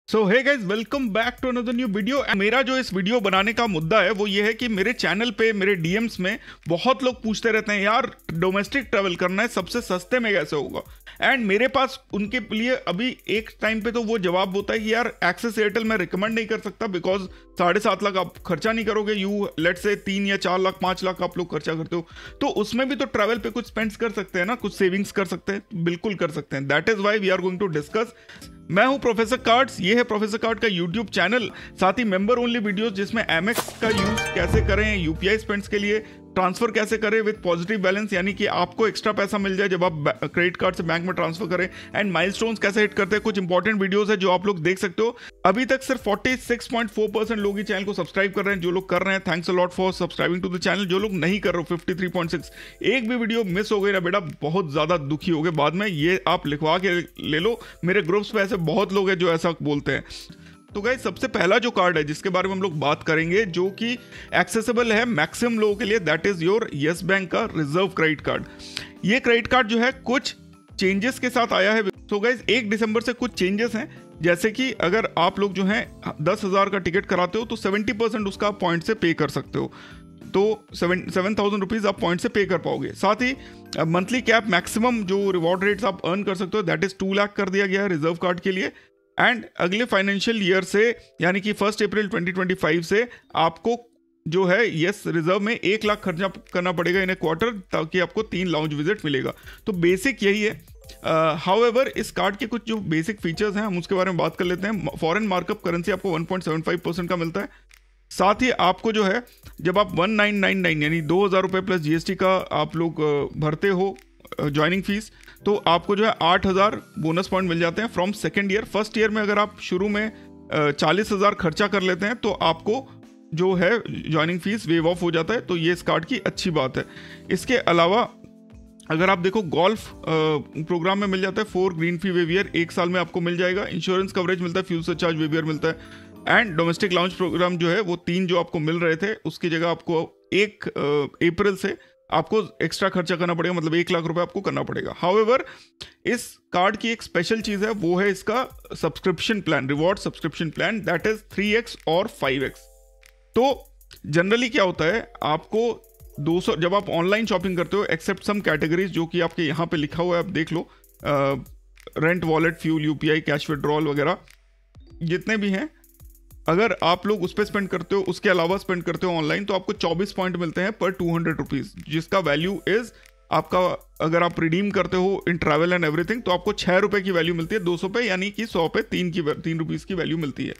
So hey guys, welcome back to another new video. मेरा जो इस वीडियो बनाने का मुद्दा है वो ये है कि मेरे चैनल पे मेरे डीएम्स में बहुत लोग पूछते रहते हैं यार डोमेस्टिक ट्रैवल करना है, सबसे सस्ते में कैसे होगा। एंड मेरे पास उनके लिए अभी एक टाइम पे तो वो जवाब होता है कि यार एक्सेस एयरटेल मैं रिकमेंड नहीं कर सकता बिकॉज 7.5 लाख आप खर्चा नहीं करोगे। यू लेट से 3 या 4 लाख 5 लाख आप लोग खर्चा करते हो तो उसमें भी तो ट्रैवल पे कुछ स्पेंड्स कर सकते हैं ना, कुछ सेविंग्स कर सकते हैं, बिल्कुल कर सकते हैं। That is why we are going to discuss. मैं हूं प्रोफेसर कार्ड्स, ये है प्रोफेसर कार्ड का यूट्यूब चैनल, साथ ही मेंबर ओनली वीडियोस जिसमें एमएक्स का यूज कैसे करें, यूपीआई स्पेंड्स के लिए ट्रांसफर कैसे करें विद पॉजिटिव बैलेंस, यानी कि आपको एक्स्ट्रा पैसा मिल जाए जब आप क्रेडिट कार्ड से बैंक में ट्रांसफर करें, एंड माइलस्टोन्स कैसे हिट करते हैं। कुछ इंपॉर्टेंट वीडियोस है जो आप लोग देख सकते हो। अभी तक सिर्फ 46.4% लोग ही चैनल को सब्सक्राइब कर रहे हैं। जो लोग कर रहे हैं thanks a lot for subscribing to the channel. जो लोग नहीं कर रहे हो 53.6, एक भी वीडियो मिस हो गई ना बेटा बहुत ज्यादा दुखी हो गए बाद में। ये आप लिखवा के ले लो, मेरे ग्रुप्स पे ऐसे बहुत लोग हैं जो ऐसा बोलते हैं। तो गाइस सबसे पहला जो कार्ड है जिसके बारे में हम लोग बात करेंगे जो कि एक्सेसिबल है मैक्सिमम लोगों के लिए, that is your yes bank का रिजर्व क्रेडिट कार्ड। ये क्रेडिट कार्ड जो है कुछ चेंजेस के साथ आया है। तो गाइस 1 दिसंबर से कुछ चेंजेस हैं, जैसे कि अगर आप लोग जो है 10,000 का टिकट कराते हो तो 70% उसका आप पॉइंट से पे कर सकते हो, तो 7,000 रुपीज आप पॉइंट से पे कर पाओगे। साथ ही मंथली कैप मैक्सिमम जो रिवॉर्ड रेट्स आप अर्न कर सकते हो दैट इज 2 लाख कर दिया गया है रिजर्व कार्ड के लिए। एंड अगले फाइनेंशियल ईयर से यानी कि 1 अप्रैल 2025 से आपको जो है यस रिजर्व में 1 लाख खर्चा करना पड़ेगा इन ए क्वार्टर, ताकि आपको 3 लाउंज विजिट मिलेगा। तो बेसिक यही है। हाउएवर इस कार्ड के कुछ जो बेसिक फीचर्स हैं हम उसके बारे में बात कर लेते हैं। फॉरेन मार्कअप करेंसी आपको 1.75% का मिलता है। साथ ही आपको जो है जब आप 1999 यानी 2,000 रुपये प्लस जीएसटी का आप लोग भरते हो ज्वाइनिंग फीस, तो आपको जो है 8,000 बोनस पॉइंट मिल जाते हैं from second year. First year में अगर आप शुरू में 40,000 खर्चा कर लेते हैं तो आपको जो है ज्वाइनिंग फीस वेव ऑफ हो जाता है, तो ये इस कार्ड की अच्छी बात है। इसके अलावा अगर आप देखो गोल्फ प्रोग्राम में मिल जाता है 4 ग्रीन फी वेवियर 1 साल में आपको मिल जाएगा। इंश्योरेंस कवरेज मिलता है, फ्यूल सरचार्ज वेवियर मिलता है। एंड डोमेस्टिक लाउंज प्रोग्राम जो है वो 3 जो आपको मिल रहे थे उसकी जगह आपको 1 अप्रैल से आपको एक्स्ट्रा खर्चा करना पड़ेगा, मतलब 1 लाख रुपए आपको करना पड़ेगा। हाउएवर इस कार्ड की एक स्पेशल चीज है, वो है इसका subscription plan, reward subscription plan, that is 3x और 5x। तो जनरली क्या होता है, आपको 200 जब आप ऑनलाइन शॉपिंग करते हो एक्सेप्ट सम कैटेगरीज जो कि आपके यहाँ पे लिखा हुआ है, आप देख लो, rent, wallet, fuel, UPI, cash withdrawal वगैरह जितने भी हैं, अगर आप लोग उस पर स्पेंड करते हो, उसके अलावा स्पेंड करते हो ऑनलाइन, तो आपको 24 पॉइंट मिलते हैं पर 200 रुपीज, जिसका वैल्यू इज आपका, अगर आप रिडीम करते हो इन ट्रैवल एंड एवरीथिंग तो आपको 6 रुपए की वैल्यू मिलती है 200 पे, यानी कि 100 पे 3 रुपीज की वैल्यू मिलती है।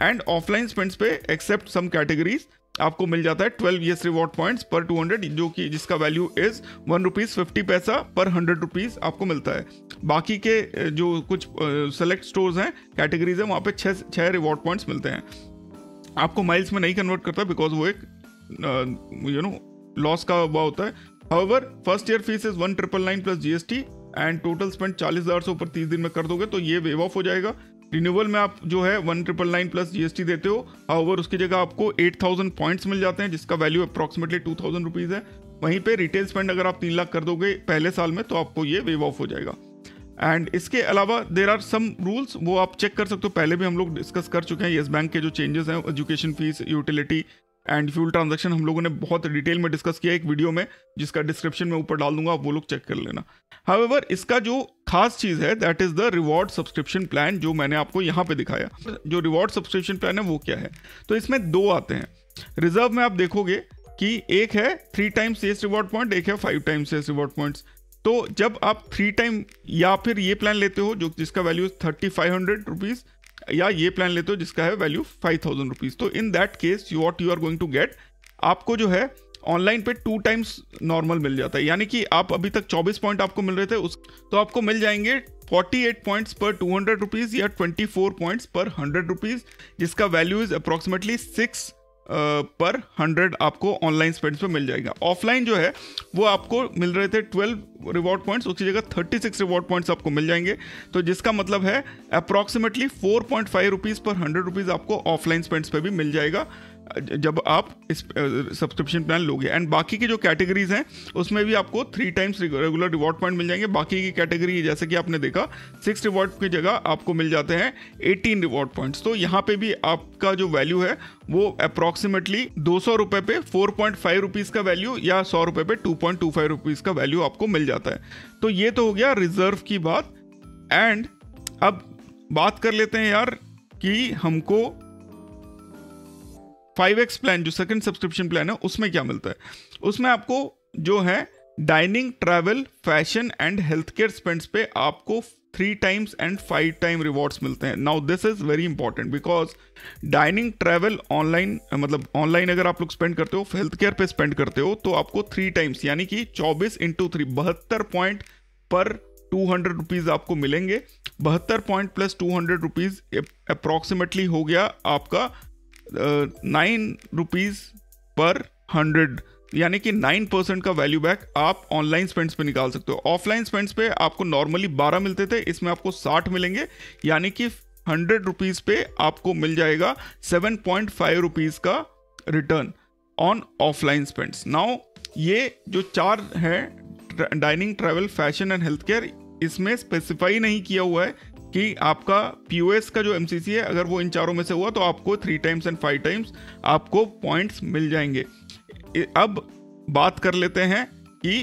एंड ऑफलाइन स्पेंड्स पे एक्सेप्ट सम कैटेगरीज आपको मिल जाता है 12 यस रिवॉर्ड पॉइंट्स पर 200, जो कि जिसका वैल्यू इज 1 रुपीज 50 पैसा पर 100 रुपीज आपको मिलता है। बाकी के जो कुछ सेलेक्ट स्टोर्स हैं, कैटेगरीज हैं, वहाँ पे 6 रिवॉर्ड पॉइंट्स मिलते हैं। आपको माइल्स में नहीं कन्वर्ट करता बिकॉज वो एक लॉस का वह होता है। However first year fees is 1,999 plus GST and total spend 40,000 से ऊपर 30 दिन में कर दोगे तो ये वेव ऑफ हो जाएगा। रिन्यूअल में आप जो है 1,999 प्लस जीएसटी देते हो, हाउएवर उसकी जगह आपको 8,000 पॉइंट्स मिल जाते हैं जिसका वैल्यू अप्रॉक्सीमेटली 2,000 रुपीज है। वहीं पे रिटेल स्पेंड अगर आप 3 लाख कर दोगे पहले साल में तो आपको ये वेव ऑफ हो जाएगा। एंड इसके अलावा देर आर सम रूल्स, वो आप चेक कर सकते हो, पहले भी हम लोग डिस्कस कर चुके हैं। येस बैंक के जो चेंजेस हैं, education fees, utility and fuel transaction हम लोगों ने बहुत डिटेल में डिस्कस किया एक वीडियो में, जिसका डिस्क्रिप्शन में ऊपर डाल दूंगा, आप वो लोग चेक कर लेना। हाउएवर इसका जो खास चीज है that is the reward subscription plan, जो मैंने आपको यहाँ पे दिखाया। जो रिवॉर्ड सब्सक्रिप्शन प्लान है वो क्या है, तो इसमें 2 आते हैं। रिजर्व में आप देखोगे कि एक है 3 टाइम्स येस रिवॉर्ड पॉइंट, एक है 5 टाइम्स येस रिवॉर्ड पॉइंट्स। तो जब आप 3 टाइम या फिर ये प्लान लेते हो जो जिसका वैल्यू 3,500 रुपीज, या ये प्लान लेते हो जिसका है वैल्यू 5,000 रुपीज, तो in that case what you are going to get, आपको जो है ऑनलाइन पे 2 टाइम्स नॉर्मल मिल जाता है। यानी कि आप अभी तक 24 पॉइंट आपको मिल रहे थे तो आपको मिल जाएंगे 48 पॉइंट्स पर 200 रुपीज या 24 पॉइंट्स पर 100 रुपीज, जिसका वैल्यू इज अप्रॉक्सीमेटली 6 पर 100 आपको ऑनलाइन स्पेंड्स पे मिल जाएगा। ऑफलाइन जो है वो आपको मिल रहे थे 12 रिवॉर्ड पॉइंट्स, उसकी जगह 36 रिवॉर्ड पॉइंट्स आपको मिल जाएंगे, तो जिसका मतलब है अप्रॉक्सीमेटली 4.5 रुपीज पर 100 रुपीज आपको ऑफलाइन स्पेंड्स पे भी मिल जाएगा। जब आप इस सब्सक्रिप्शन प्लान लोगे। एंड बाकी की जो कैटेगरीज हैं उसमें भी आपको 3 टाइम्स रेगुलर रिवॉर्ड पॉइंट मिल जाएंगे। बाकी की कैटेगरी जैसे कि आपने देखा 6 रिवॉर्ड की जगह आपको मिल जाते हैं 18 रिवॉर्ड पॉइंट्स। तो यहाँ पे भी आपका जो वैल्यू है वो अप्रॉक्सीमेटली 200 रुपये पे 4.5 रुपीज़ का वैल्यू या 100 रुपये पे 2.25 रुपीज़ का वैल्यू आपको मिल जाता है। तो ये तो हो गया रिजर्व की बात। एंड अब बात कर लेते हैं यार कि हमको 5x प्लान जो सेकंड सब्सक्रिप्शन प्लान है उसमें क्या मिलता है। उसमें आपको जो है dining, travel, fashion and health care spends पे आपको 3 टाइम्स एंड 5 टाइम रिवॉर्ड्स मिलते हैं। Now this is very important because dining, travel, online, मतलब ऑनलाइन अगर आप लोग स्पेंड करते हो, हेल्थ केयर पे स्पेंड करते हो तो आपको 3 टाइम्स यानी कि 24 × 3 72 पॉइंट पर 200 रुपीज़ आपको मिलेंगे। 72 पॉइंट प्लस 200 रुपीज़ अप्रॉक्सीमेटली हो गया आपका 9 रुपीज़ पर 100, यानी कि 9% का वैल्यू बैक आप ऑनलाइन स्पेंड्स पे निकाल सकते हो। ऑफलाइन स्पेंड्स पे आपको नॉर्मली 12 मिलते थे, इसमें आपको 60 मिलेंगे, यानी कि 100 रुपीज़ पे आपको मिल जाएगा 7.5 रुपीज़ का return on offline spends. Now ये जो 4 है dining, travel, fashion and health care, इसमें स्पेसिफाई नहीं किया हुआ है कि आपका POS का जो MCC है अगर वो इन चारों में से हुआ तो आपको 3 टाइम्स एंड 5 टाइम्स आपको पॉइंट्स मिल जाएंगे। अब बात कर लेते हैं कि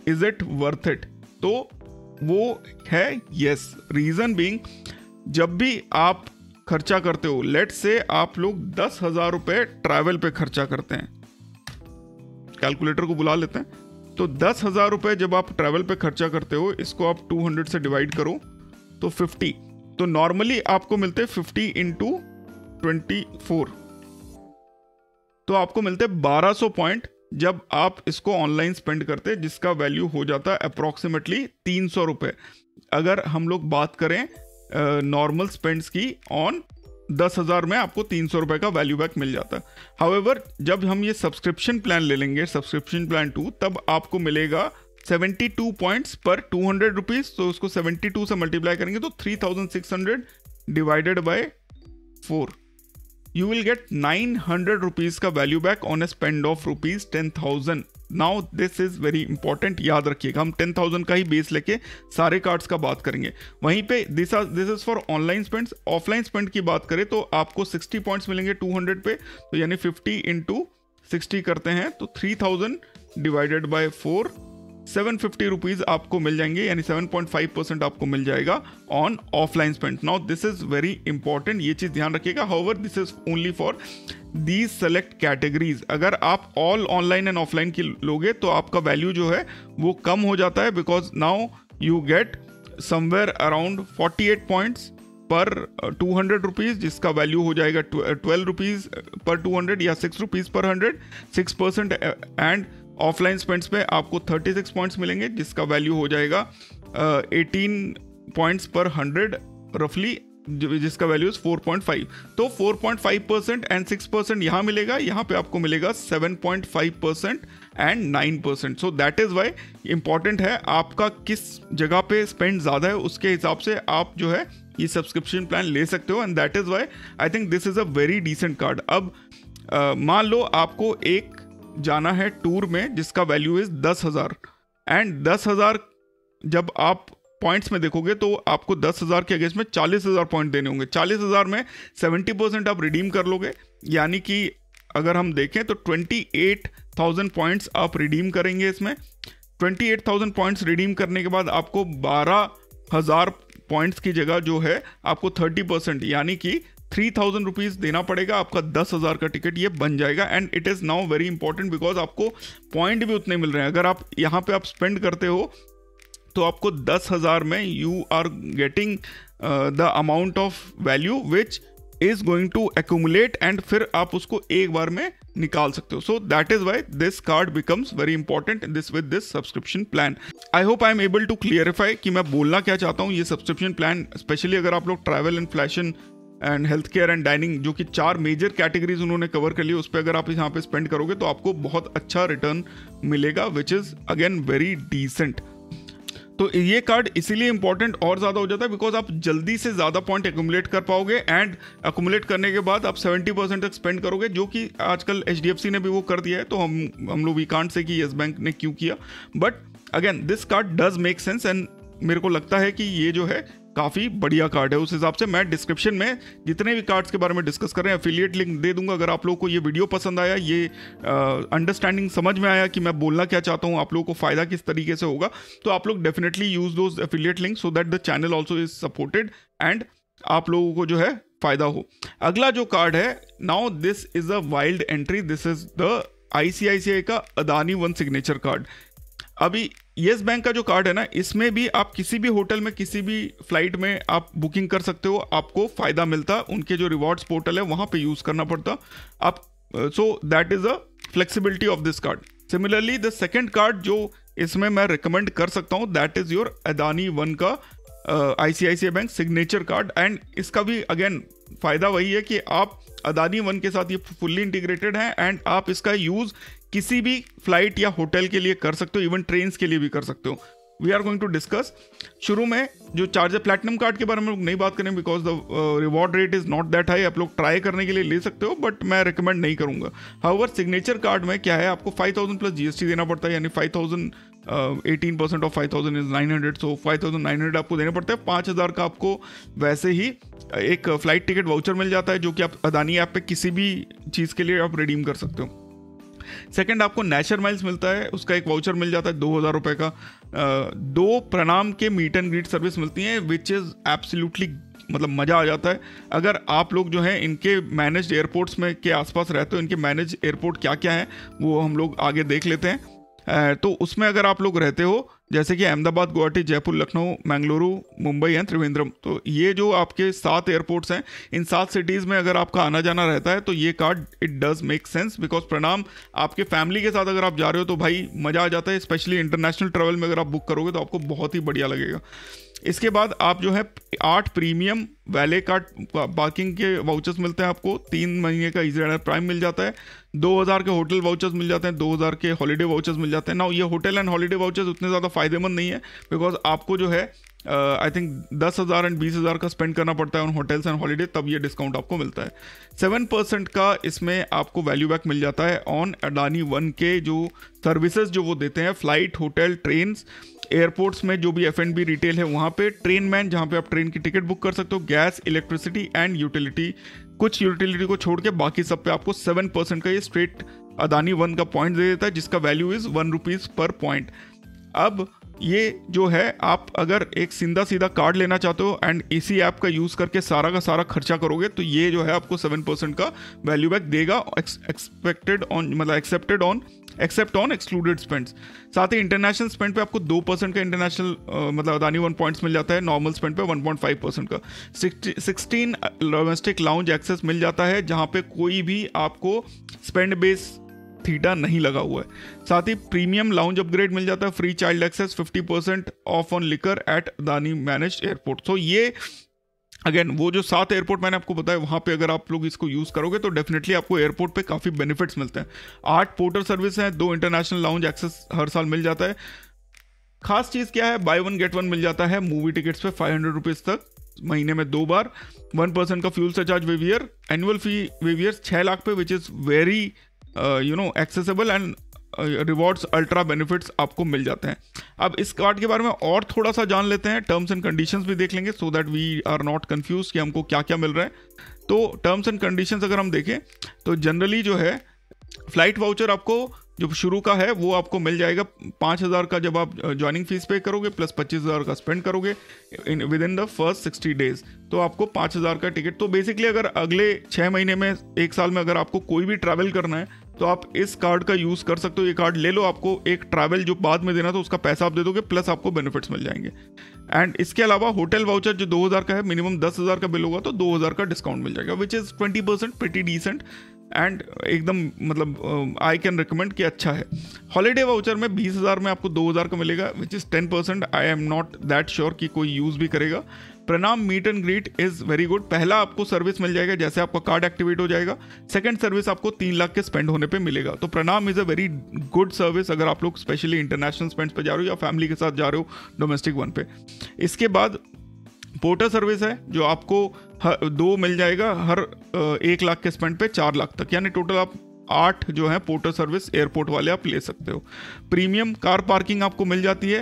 इज इट वर्थ इट, तो वो है यस। रीजन बीइंग, जब भी आप खर्चा करते हो, लेट्स से आप लोग 10,000 रुपये ट्रैवल पे खर्चा करते हैं, कैलकुलेटर को बुला लेते हैं, तो 10,000 रुपये जब आप ट्रैवल पे खर्चा करते हो, इसको आप 200 से डिवाइड करो तो 50, तो नॉर्मली आपको मिलते 50 × 24, तो आपको मिलते 1200 पॉइंट जब आप इसको ऑनलाइन स्पेंड करते, जिसका वैल्यू हो जाता है अप्रॉक्सीमेटली 300 रुपये। अगर हम लोग बात करें नॉर्मल स्पेंड्स की ऑन 10,000 में आपको 300 रुपये का वैल्यू बैक मिल जाता है। हाउएवर जब हम ये सब्सक्रिप्शन प्लान ले लेंगे, सब्सक्रिप्शन प्लान 2, तब आपको मिलेगा 72 पॉइंट्स पर 200 रुपीज़, तो उसको 72 से मल्टीप्लाई करेंगे तो 3600 divided by 4, you will get 900 rupees का value back on a spend of rupees 10,000। Now this is very important, याद रखिएगा हम 10,000 का ही बेस लेके सारे कार्ड्स का बात करेंगे। वहीं पे this is for online spends. Offline spend की बात करें तो आपको 60 पॉइंट्स मिलेंगे 200 पे, तो यानी 50 × 60 करते हैं तो 3000 डिवाइडेड बाय 4, 750 रुपीज़ आपको मिल जाएंगे, यानी 7.5% आपको मिल जाएगा on offline spend. Now this is very important, ये चीज़ ध्यान रखिएगा। However this is only for these select categories. अगर आप ऑल ऑनलाइन एंड ऑफलाइन की लोगे तो आपका वैल्यू जो है वो कम हो जाता है, because now you get somewhere around 48 points पर 200 रुपीज़, जिसका वैल्यू हो जाएगा 12 रुपीज़ पर 200 या 6 रुपीज़ पर 100, 6%। एंड ऑफलाइन स्पेंड्स पे आपको 36 पॉइंट्स मिलेंगे, जिसका वैल्यू हो जाएगा 18 पॉइंट्स पर 100 रफली, जिसका वैल्यू इज 4.5। तो 4.5% एंड 6% यहाँ मिलेगा, यहाँ पे आपको मिलेगा 7.5% and 9%। So that is why important है आपका किस जगह पे स्पेंड ज़्यादा है, उसके हिसाब से आप जो है ये सब्सक्रिप्शन प्लान ले सकते हो। And that is why I think this is a very decent card. अब मान लो आपको एक जाना है टूर में जिसका वैल्यू इज 10,000, एंड 10,000 जब आप पॉइंट्स में देखोगे तो आपको 10,000 के अगेंस्ट में 40,000 पॉइंट देने होंगे। 40,000 में 70% आप रिडीम कर लोगे, यानी कि अगर हम देखें तो 28,000 पॉइंट्स आप रिडीम करेंगे। इसमें 28,000 पॉइंट्स रिडीम करने के बाद आपको 12,000 पॉइंट्स की जगह जो है आपको 30% यानी कि 3,000 रुपीज़ देना पड़ेगा। आपका 10,000 का टिकट ये बन जाएगा। And it is now very important because आपको पॉइंट भी उतने मिल रहे हैं। अगर आप यहाँ पे आप स्पेंड करते हो तो आपको 10,000 में you are getting the amount of value which is going to accumulate, and फिर आप उसको एक बार में निकाल सकते हो। So that is why this card becomes very important this with this subscription plan. I hope I am able to clarify कि मैं बोलना क्या चाहता हूँ। ये सब्सक्रिप्शन प्लान स्पेशली अगर आप लोग travel and fashion and health care and dining, जो कि 4 मेजर कैटेगरीज उन्होंने कवर कर ली, उस पर अगर आप यहाँ पे स्पेंड करोगे तो आपको बहुत अच्छा रिटर्न मिलेगा, which is again very decent. तो ये कार्ड इसीलिए इंपॉर्टेंट और ज़्यादा हो जाता है बिकॉज आप जल्दी से ज़्यादा पॉइंट एक्यूमुलेट कर पाओगे एंड एक्यूमुलेट करने के बाद आप 70% तक स्पेंड करोगे, जो कि आजकल HDFC ने भी वो कर दिया है। तो हम लोग वी कांट से कि येस बैंक ने क्यों किया, but again this card does make sense and मेरे को लगता है कि ये जो है काफ़ी बढ़िया कार्ड है। उस हिसाब से मैं डिस्क्रिप्शन में जितने भी कार्ड्स के बारे में डिस्कस कर रहे हैं एफिलिएट लिंक दे दूंगा। अगर आप लोगों को ये वीडियो पसंद आया, ये अंडरस्टैंडिंग समझ में आया कि मैं बोलना क्या चाहता हूँ, आप लोगों को फ़ायदा किस तरीके से होगा, तो आप लोग definitely use those affiliate link so that the channel also is supported and आप लोगों को जो है फ़ायदा हो। अगला जो कार्ड है, now this is a wild entry, this is the ICICI का अदानी वन सिग्नेचर कार्ड। अभी येस बैंक का जो कार्ड है ना, इसमें भी आप किसी भी होटल में किसी भी फ्लाइट में आप बुकिंग कर सकते हो, आपको फ़ायदा मिलता, उनके जो रिवॉर्ड्स पोर्टल है वहाँ पे यूज़ करना पड़ता आप। So that is a flexibility of this card. Similarly the second card जो इसमें मैं रिकमेंड कर सकता हूँ that is your Adani one का ICICI bank signature card. And इसका भी अगेन फ़ायदा वही है कि आप अदानी वन के साथ ये फुल्ली इंटीग्रेटेड है एंड आप इसका यूज़ किसी भी फ्लाइट या होटल के लिए कर सकते हो, इवन ट्रेन्स के लिए भी कर सकते हो। We are going to discuss. शुरू में जो चार्ज है प्लैटिनम कार्ड के बारे में लोग नहीं बात करें because the reward rate is not that high. आप लोग ट्राई करने के लिए ले सकते हो बट मैं रिकमेंड नहीं करूँगा। हाउएवर सिग्नेचर कार्ड में क्या है, आपको 5000 प्लस GST देना पड़ता है, यानी 5000 18% ऑफ 5000 इज 900, सो 5900 आपको देना पड़ता है। 5000 का आपको वैसे ही एक फ्लाइट टिकट वाउचर मिल जाता है जो कि आप अदानी ऐप पे किसी भी चीज़ के लिए आप रिडीम कर सकते हो। सेकंड, आपको नेचर माइल्स मिलता है, उसका एक वाउचर मिल जाता है 2000 रुपये का। 2 प्रणाम के मीट एंड ग्रीट सर्विस मिलती हैं विच इज़ एब्सोल्युटली मतलब मज़ा आ जाता है। अगर आप लोग जो हैं इनके मैनेज्ड एयरपोर्ट्स में के आसपास रहते हो, इनके मैनेज एयरपोर्ट क्या क्या हैं वो हम लोग आगे देख लेते हैं। तो उसमें अगर आप लोग रहते हो जैसे कि अहमदाबाद, गुवाहाटी, जयपुर, लखनऊ, मैंगलुरु, मुंबई एंड त्रिवेंद्रम, तो ये जो आपके 7 एयरपोर्ट्स हैं, इन 7 सिटीज़ में अगर आपका आना जाना रहता है तो ये card it does make sense because प्रणाम आपके फैमिली के साथ अगर आप जा रहे हो तो भाई मज़ा आ जाता है। स्पेशली इंटरनेशनल ट्रैवल में अगर आप बुक करोगे तो आपको बहुत ही बढ़िया लगेगा। इसके बाद आप जो है 8 प्रीमियम वैले कार्ड पार्किंग के वाउचर्स मिलते हैं आपको, 3 महीने का इजी राइडर प्राइम मिल जाता है, 2000 के होटल वाउचर्स मिल जाते हैं, 2000 के हॉलीडे वाउचर्स मिल जाते हैं। ना ये होटल एंड हॉलीडे वाउचर्स उतने ज़्यादा फायदेमंद नहीं है बिकॉज आपको जो है आई थिंक 10,000 एंड 20,000 का स्पेंड करना पड़ता है ऑन होटल्स एंड हॉलीडे, तब ये डिस्काउंट आपको मिलता है। 7% का इसमें आपको वैल्यू बैक मिल जाता है ऑन अडानी वन के जो सर्विसेज जो वो देते हैं, फ्लाइट, होटल, ट्रेन्स, एयरपोर्ट्स में जो भी F&B रिटेल है वहाँ पे, ट्रेन मैन जहाँ पे आप ट्रेन की टिकट बुक कर सकते हो, गैस, इलेक्ट्रिसिटी एंड यूटिलिटी, कुछ यूटिलिटी को छोड़ के बाकी सब पे आपको 7% का ये स्ट्रेट अदानी वन का पॉइंट दे देता है जिसका वैल्यू इज़ 1 रुपीज़ पर पॉइंट। अब ये जो है आप अगर एक सीधा कार्ड लेना चाहते हो एंड इसी ऐप का यूज़ करके सारा का सारा खर्चा करोगे तो ये जो है आपको 7% का वैल्यू बैक देगा एक्सपेक्टेड ऑन मतलब एक्सेप्ट ऑन एक्सक्लूडेड स्पेंड्स। साथ ही इंटरनेशनल स्पेंड पे आपको 2% का इंटरनेशनल मतलब अदानी वन पॉइंट्स मिल जाता है, नॉर्मल स्पेंड पे 1.5% का। 16 डोमेस्टिक लाउंज एक्सेस मिल जाता है जहाँ पे कोई भी आपको स्पेंड बेस थीटा नहीं लगा हुआ है। साथ ही प्रीमियम लाउंज अपग्रेड मिल जाता है, free child access, 50% off on liquor at Adani managed airport. तो ये अगेन वो जो 7 एयरपोर्ट मैंने आपको बताया वहाँ पे अगर आप लोग इसको यूज़ करोगे तो डेफिनेटली आपको एयरपोर्ट पे काफ़ी बेनिफिट्स मिलते हैं। 8 पोर्टर सर्विस हैं, 2 इंटरनेशनल लाउंज एक्सेस हर साल मिल जाता है। खास चीज़ क्या है, बाय 1 गेट 1 मिल जाता है मूवी टिकट्स पे 500 रुपीज़ तक, महीने में 2 बार, 1% का fuel surcharge waiver, annual fee waiver 6 lakh पे which is very accessible and rewards ultra benefits आपको मिल जाते हैं। अब इस कार्ड के बारे में और थोड़ा सा जान लेते हैं, टर्म्स एंड कंडीशंस भी देख लेंगे so that we are not confuse कि हमको क्या क्या मिल रहा है। तो टर्म्स एंड कंडीशंस अगर हम देखें तो जनरली जो है फ्लाइट वाउचर आपको जो शुरू का है वो आपको मिल जाएगा 5000 का जब आप ज्वाइनिंग फीस पे करोगे प्लस 25,000 का स्पेंड करोगे with in the first 60 days, तो आपको 5000 का टिकट। तो बेसिकली अगर अगले 6 महीने में 1 साल में अगर आपको कोई भी ट्रैवल करना है तो आप इस कार्ड का यूज़ कर सकते हो। ये कार्ड ले लो, आपको एक ट्रैवल जो बाद में देना तो उसका पैसा आप दे दोगे प्लस आपको बेनिफिट्स मिल जाएंगे। एंड इसके अलावा होटल वाउचर जो 2000 का है, मिनिमम 10,000 का बिल होगा तो 2000 का डिस्काउंट मिल जाएगा which is 20% pretty decent and एकदम मतलब आई कैन रिकमेंड कि अच्छा है। हॉलीडे वाउचर में 20,000 में आपको 2000 का मिलेगा which is 10%। I am not that sure कि कोई यूज़ भी करेगा। Pranaam meet and greet is very good. पहला आपको सर्विस मिल जाएगा जैसे आपका कार्ड एक्टिवेट हो जाएगा, सेकंड सर्विस आपको 3 लाख के स्पेंड होने पे मिलेगा। तो प्रणाम is a very good service अगर आप लोग स्पेशली इंटरनेशनल स्पेंड पे जा रहे हो या फैमिली के साथ जा रहे हो डोमेस्टिक वन पे। इसके बाद पोर्टर सर्विस है जो आपको 2 मिल जाएगा हर 1 लाख के स्पेंड पे 4 लाख तक, यानी टोटल आप 8 जो है पोर्टर सर्विस एयरपोर्ट वाले आप ले सकते हो। प्रीमियम कार पार्किंग आपको मिल जाती है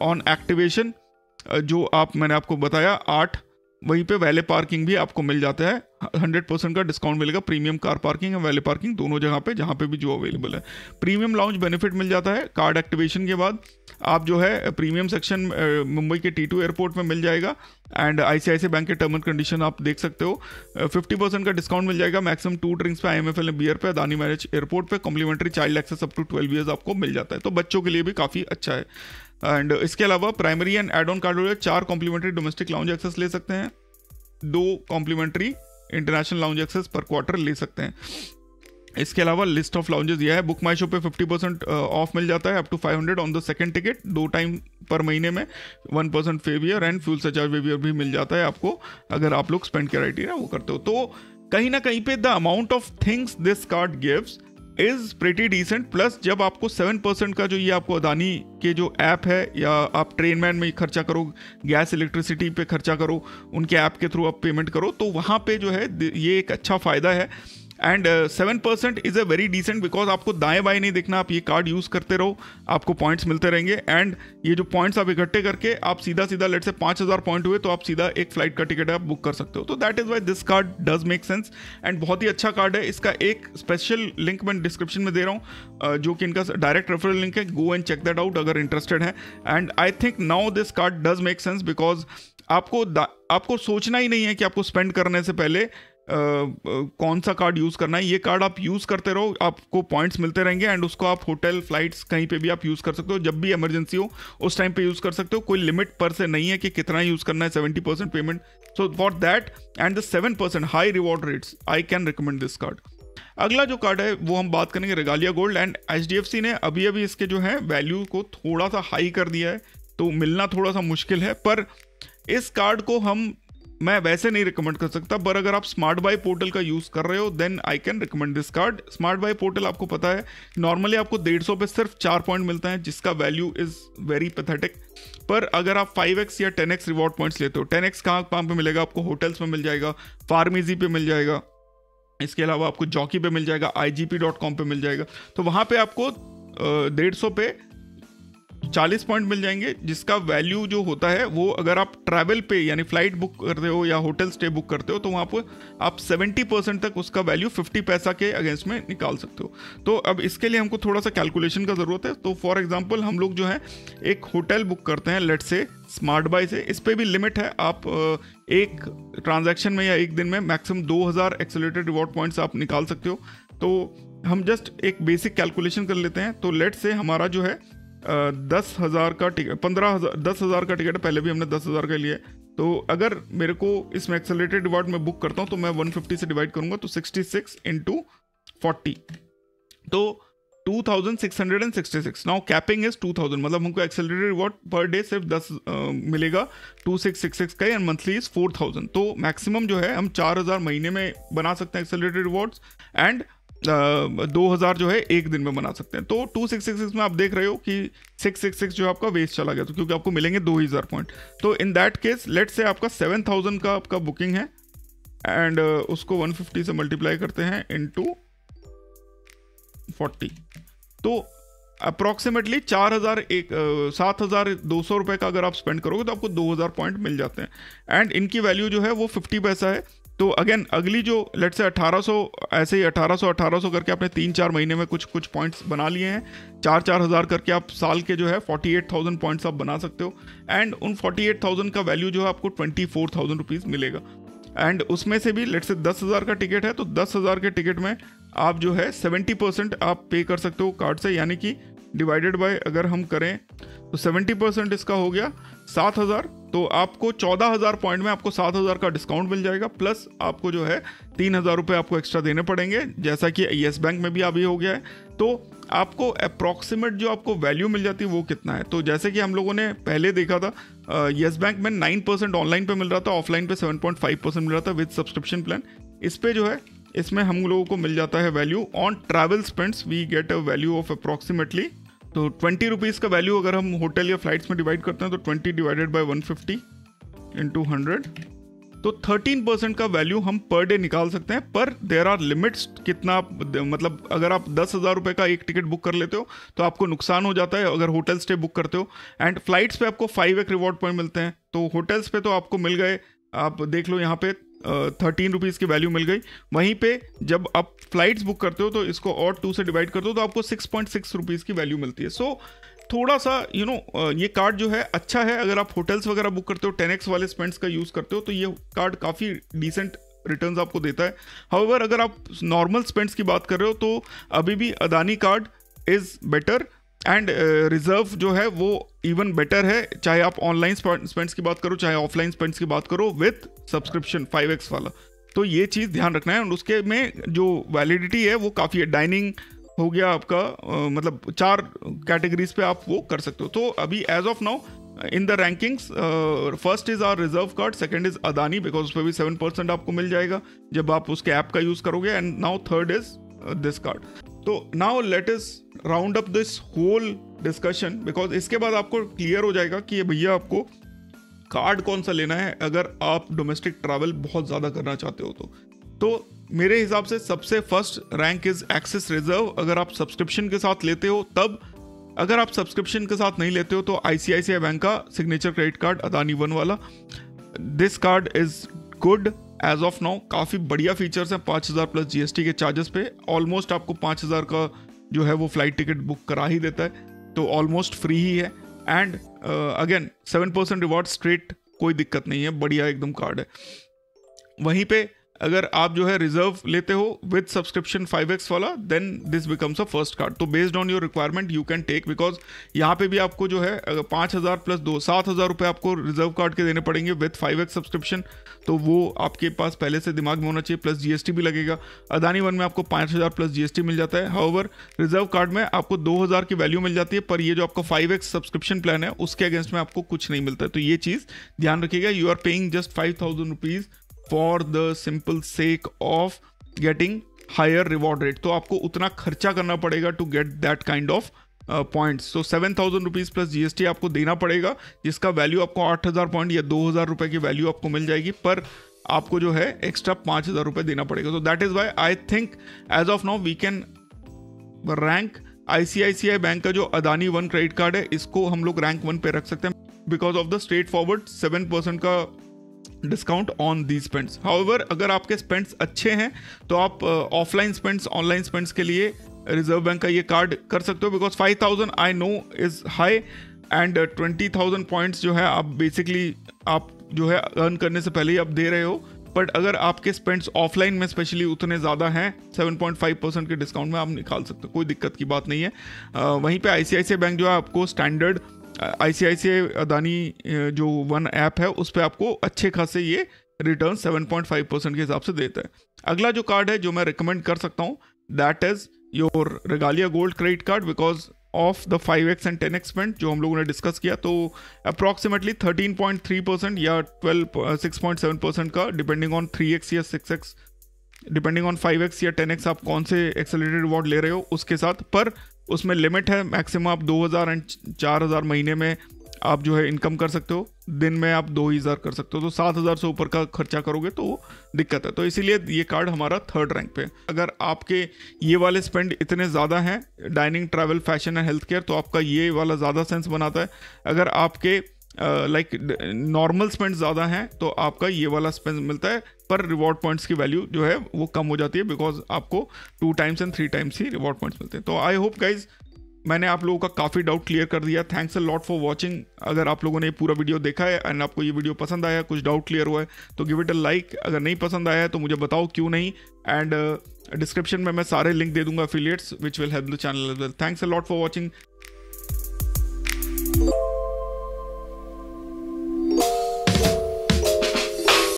ऑन एक्टिवेशन, जो मैंने आपको बताया 8। वहीं पे वैले पार्किंग भी आपको मिल जाता है, 100% का डिस्काउंट मिलेगा। प्रीमियम कार पार्किंग और वैले पार्किंग दोनों जगह पे जहाँ पे भी जो अवेलेबल है। प्रीमियम लाउंज बेनिफिट मिल जाता है कार्ड एक्टिवेशन के बाद। आप जो है प्रीमियम सेक्शन मुंबई के T2 एयरपोर्ट में मिल जाएगा एंड ICICI बैंक के टर्म एंड कंडीशन आप देख सकते हो। 50% का डिस्काउंट मिल जाएगा मैक्सिमम 2 ड्रिंक्स पे, IMFL बियर पे, अदानी मैरिज एयरपोर्ट पे। Complimentary child access up to 12 years आपको मिल जाता है, तो बच्चों के लिए भी काफ़ी अच्छा है। एंड इसके अलावा primary and add on card holder 4 complimentary domestic lounge access ले सकते हैं, 2 complimentary international lounge access per quarter ले सकते हैं। इसके अलावा लिस्ट ऑफ लाउंजेस यह है, बुक माई शो पे 50% ऑफ मिल जाता है up to 500 on the second ticket, 2 time पर महीने में 1% waiver and fuel surcharge waiver भी मिल जाता है आपको अगर आप लोग स्पेंड क्राइटेरिया वो करते हो। तो कहीं ना कहीं पे the amount of things this card gives is pretty decent. Plus जब आपको 7% का जो ये आपको अदानी के जो ऐप है या आप ट्रेन मैन में खर्चा करो, गैस इलेक्ट्रिसिटी पे खर्चा करो, उनके ऐप के थ्रू आप पेमेंट करो, तो वहाँ पे जो है ये एक अच्छा फ़ायदा है। And 7% is a very decent because आपको दाएं बाएं नहीं देखना, आप ये कार्ड यूज़ करते रहो, आपको पॉइंट्स मिलते रहेंगे। एंड ये जो पॉइंट्स आप इकट्ठे करके आप सीधा लेट से 5000 पॉइंट हुए तो आप सीधा एक फ्लाइट का टिकट आप बुक कर सकते हो। तो that is Y this card does make sense and बहुत ही अच्छा कार्ड है। इसका एक स्पेशल लिंक मैं डिस्क्रिप्शन में दे रहा हूँ जो कि इनका डायरेक्ट रेफरल लिंक है, go and check that out अगर इंटरेस्टेड है। And I think now this card does make sense because आपको सोचना ही नहीं है कि आपको स्पेंड करने से पहले कौन सा कार्ड यूज़ करना है। ये कार्ड आप यूज़ करते रहो, आपको पॉइंट्स मिलते रहेंगे एंड उसको आप होटल फ्लाइट्स कहीं पे भी आप यूज़ कर सकते हो, जब भी इमरजेंसी हो उस टाइम पे यूज़ कर सकते हो। कोई लिमिट पर से नहीं है कि कितना यूज़ करना है, 70% payment. So for that and the 7% high reward rates I can recommend this card. अगला जो कार्ड है वो हम बात करेंगे रेगालिया गोल्ड एंड HDFC ने अभी इसके जो है वैल्यू को थोड़ा सा हाई कर दिया है, तो मिलना थोड़ा सा मुश्किल है। पर इस कार्ड को मैं वैसे नहीं रिकमेंड कर सकता, पर अगर आप स्मार्ट बाय पोर्टल का यूज़ कर रहे हो then I can recommend this card. Smart buy portal आपको पता है नॉर्मली आपको 150 पे सिर्फ 4 पॉइंट मिलता है जिसका वैल्यू इज़ वेरी पैथेटिक। पर अगर आप 5x या 10x रिवॉर्ड पॉइंट्स लेते हो, 10x कहाँ पे मिलेगा आपको, होटल्स में मिल जाएगा, फार्मेसी पे मिल जाएगा, इसके अलावा आपको जॉकी पे मिल जाएगा, igp.com पे मिल जाएगा। तो वहाँ पे आपको 150 पे 40 पॉइंट मिल जाएंगे जिसका वैल्यू जो होता है वो अगर आप ट्रैवल पे यानी फ्लाइट बुक करते हो या होटल स्टे बुक करते हो तो वहाँ पर आप 70% तक उसका वैल्यू 50 पैसा के अगेंस्ट में निकाल सकते हो। तो अब इसके लिए हमको थोड़ा सा कैलकुलेशन का ज़रूरत है। तो फॉर एग्जांपल हम लोग जो है एक होटल बुक करते हैं लेट से स्मार्ट बाय से, इस पर भी लिमिट है, आप एक ट्रांजैक्शन में या एक दिन में मैक्सिमम 2000 एक्सेलरेटेड रिवॉर्ड पॉइंट्स आप निकाल सकते हो। तो हम जस्ट एक बेसिक कैलकुलेशन कर लेते हैं। तो लेट से हमारा जो है 10,000 का टिकट, 10,000 का टिकट, पहले भी हमने 10,000 का लिया। तो अगर मेरे को इसमें एक्सेलरेटेड रिवॉर्ड में बुक करता हूँ तो मैं 150 से डिवाइड करूँगा तो 66 × 40 तो 2666। नाउ कैपिंग इज 2000, मतलब हमको एक्सेलरेटेड रिवॉर्ड पर डे सिर्फ 10 मिलेगा 2666 का एंड मंथली इज 4000। तो मैक्सिमम जो है हम 4000 महीने में बना सकते हैं एक्सेलरेटेड रिवॉर्ड्स एंड 2000 जो है एक दिन में बना सकते हैं। तो 2666 में आप देख रहे हो कि 666 जो आपका वेस्ट चला गया, तो क्योंकि आपको मिलेंगे 2000 पॉइंट। तो इन दैट केस लेट से आपका 7000 का आपका बुकिंग है एंड उसको 150 से मल्टीप्लाई करते हैं इनटू 40, तो अप्रॉक्सीमेटली 7,200 रुपये का अगर आप स्पेंड करोगे तो आपको 2000 पॉइंट मिल जाते हैं एंड इनकी वैल्यू जो है वो 50 पैसा है। तो अगेन अगली जो लेट से 1800, ऐसे ही 1800 करके आपने 3-4 महीने में कुछ पॉइंट्स बना लिए हैं, 4-4 हज़ार करके आप साल के जो है 48,000 पॉइंट्स आप बना सकते हो एंड उन 48,000 का वैल्यू जो है आपको 24,000 रुपीज़ मिलेगा। एंड उसमें से भी लेट से 10,000 का टिकट है तो 10,000 के टिकट में आप जो है 70% आप पे कर सकते हो कार्ड से, यानी कि डिवाइडेड बाय अगर हम करें तो 70% इसका हो गया 7,000। तो आपको 14,000 पॉइंट में आपको 7,000 का डिस्काउंट मिल जाएगा, प्लस आपको जो है 3,000 रुपये आपको एक्स्ट्रा देने पड़ेंगे, जैसा कि येस बैंक में भी अभी हो गया है। तो आपको अप्रॉक्सीमेट जो आपको वैल्यू मिल जाती है वो कितना है, तो जैसे कि हम लोगों ने पहले देखा था येस बैंक में 9% ऑनलाइन पे मिल रहा था, ऑफलाइन पे 7.5% मिल रहा था विद सब्सक्रिप्शन प्लान। इस पे जो है इसमें हम लोगों को मिल जाता है value on travel spends, we get a value of approximately, तो 20 रुपीज़ का वैल्यू अगर हम होटल या फ्लाइट्स में डिवाइड करते हैं तो 20 डिवाइडेड बाय 150 इंटू 100, तो 13% का वैल्यू हम पर डे निकाल सकते हैं। पर देयर आर लिमिट्स, कितना मतलब अगर आप 10,000 रुपये का एक टिकट बुक कर लेते हो तो आपको नुकसान हो जाता है अगर होटल स्टे बुक करते हो। एंड फ्लाइट्स पे आपको 5x रिवॉर्ड पॉइंट मिलते हैं, तो होटल्स पे तो आपको मिल गए, आप देख लो यहाँ पे 13 रुपीज़ की वैल्यू मिल गई। वहीं पे जब आप फ्लाइट्स बुक करते हो तो इसको और 2 से डिवाइड करते हो तो आपको 6.6 रुपीज़ की वैल्यू मिलती है। सो थोड़ा सा ये कार्ड जो है अच्छा है। अगर आप होटल्स वगैरह बुक करते हो, 10x वाले स्पेंड्स का यूज़ करते हो, तो ये कार्ड काफ़ी डिसेंट रिटर्न्स आपको देता है। हाउएवर अगर आप नॉर्मल स्पेंड्स की बात कर रहे हो तो अभी भी Adani card is better and reserve जो है वो इवन बेटर है, चाहे आप ऑनलाइन स्पेंड्स की बात करो चाहे ऑफलाइन स्पेंड्स की बात करो विथ सब्सक्रिप्शन 5x वाला। तो ये चीज़ ध्यान रखना है। और उसके में जो वैलिडिटी है वो काफ़ी है। डाइनिंग हो गया आपका, मतलब 4 कैटेगरीज पे आप वो कर सकते हो। तो अभी as of now in the rankings first is our reserve card, second is Adani because उस पर भी 7% आपको मिल जाएगा जब आप उसके ऐप का यूज़ करोगे, and now third is this card. तो now let us round up this whole discussion because इसके बाद आपको क्लियर हो जाएगा कि भैया आपको कार्ड कौन सा लेना है अगर आप डोमेस्टिक ट्रैवल बहुत ज़्यादा करना चाहते हो। तो मेरे हिसाब से सबसे first rank is axis reserve अगर आप सब्सक्रिप्शन के साथ लेते हो तब। अगर आप सब्सक्रिप्शन के साथ नहीं लेते हो तो ICICI बैंक का signature credit card Adani one वाला, this card is good as of now. काफ़ी बढ़िया फीचर्स हैं, 5,000 प्लस GST के चार्जेस पे ऑलमोस्ट आपको 5,000 का जो है वो फ्लाइट टिकट बुक करा ही देता है, तो ऑलमोस्ट फ्री ही है। एंड अगेन 7% रिवॉर्ड स्ट्रेट, कोई दिक्कत नहीं है, बढ़िया एकदम कार्ड है। वहीं पे अगर आप जो है रिजर्व लेते हो विद सब्सक्रिप्शन 5x वाला, then this becomes a first card. तो based on your requirement you can take, because यहाँ पे भी आपको जो है 5,000 प्लस 7,000 रुपये आपको रिजर्व कार्ड के देने पड़ेंगे विद 5x सब्सक्रिप्शन, तो वो आपके पास पहले से दिमाग में होना चाहिए, प्लस GST भी लगेगा। अदानी वन में आपको 5,000 प्लस GST मिल जाता है। हाउएवर रिजर्व कार्ड में आपको 2,000 की वैल्यू मिल जाती है, पर ये जो आपका 5x सब्सक्रिप्शन प्लान है उसके अगेंस्ट में आपको कुछ नहीं मिलता है। तो ये चीज़ ध्यान रखिएगा, you are paying just 5,000 rupees for the simple sake of getting higher reward rate. तो आपको उतना खर्चा करना पड़ेगा to get that kind of points. तो 7,000 रुपीज़ प्लस GST आपको देना पड़ेगा, जिसका वैल्यू आपको 8,000 पॉइंट या 2,000 रुपये की वैल्यू आपको मिल जाएगी, पर आपको जो है एक्स्ट्रा 5,000 रुपये देना पड़ेगा। तो that is why I think as of now we can rank ICICI bank का जो अदानी वन क्रेडिट कार्ड है इसको हम लोग रैंक 1 पे रख सकते हैं because of the straight forward 7% का discount on the spends. However अगर आपके स्पेंड्स अच्छे हैं तो आप ऑफलाइन स्पेंड्स, ऑनलाइन स्पेंड्स के लिए रिजर्व बैंक का ये कार्ड कर सकते हो, because 5,000 I know is high and 20,000 points जो है आप बेसिकली आप जो है अर्न करने से पहले ही आप दे रहे हो। बट अगर आपके स्पेंड्स ऑफलाइन में स्पेशली उतने ज़्यादा हैं, 7.5% के डिस्काउंट में आप निकाल सकते हो, कोई दिक्कत की बात नहीं है। वहीं पे ICICI बैंक जो है आपको स्टैंडर्ड ICICI अदानी जो वन ऐप है उस पर आपको अच्छे खासे ये रिटर्न 7.5% के हिसाब से देता है। अगला जो कार्ड है जो मैं रिकमेंड कर सकता हूँ that is your Regalia gold credit card, because of the 5x and 10x spend जो हम लोगों ने डिस्कस किया, तो अप्रॉक्सीमेटली 13.3% या 6.7% का डिपेंडिंग ऑन 3x या 6x, डिपेंडिंग ऑन 5x या 10x आप कौन से एक्सेलरेटेड रिवॉर्ड ले रहे हो उसके साथ। पर उसमें लिमिट है, मैक्सिमम आप 2,000 एंड 4,000 महीने में आप जो है इनकम कर सकते हो, दिन में आप 2,000 कर सकते हो। तो 7,000 से ऊपर का खर्चा करोगे तो दिक्कत है, तो इसीलिए ये कार्ड हमारा थर्ड रैंक पे। अगर आपके ये वाले स्पेंड इतने ज़्यादा हैं, dining, travel, fashion and health care, तो आपका ये वाला ज़्यादा सेंस बनाता है। अगर आपके लाइक नॉर्मल स्पेंड ज़्यादा हैं तो आपका ये वाला स्पेंड मिलता है, पर रिवॉर्ड पॉइंट्स की वैल्यू जो है वो कम हो जाती है, बिकॉज आपको 2 times and 3 times he reward points मिलते हैं। तो आई होप गाइज मैंने आप लोगों का काफ़ी डाउट क्लियर कर दिया। Thanks a lot for watching. अगर आप लोगों ने पूरा वीडियो देखा है एंड आपको ये वीडियो पसंद आया, कुछ डाउट क्लियर हुआ है तो गिव इट अ लाइक। अगर नहीं पसंद आया है तो मुझे बताओ क्यों नहीं, एंड डिस्क्रिप्शन में मैं सारे लिंक दे दूंगा affiliates which will help the channel as well. Thanks a lot for watching.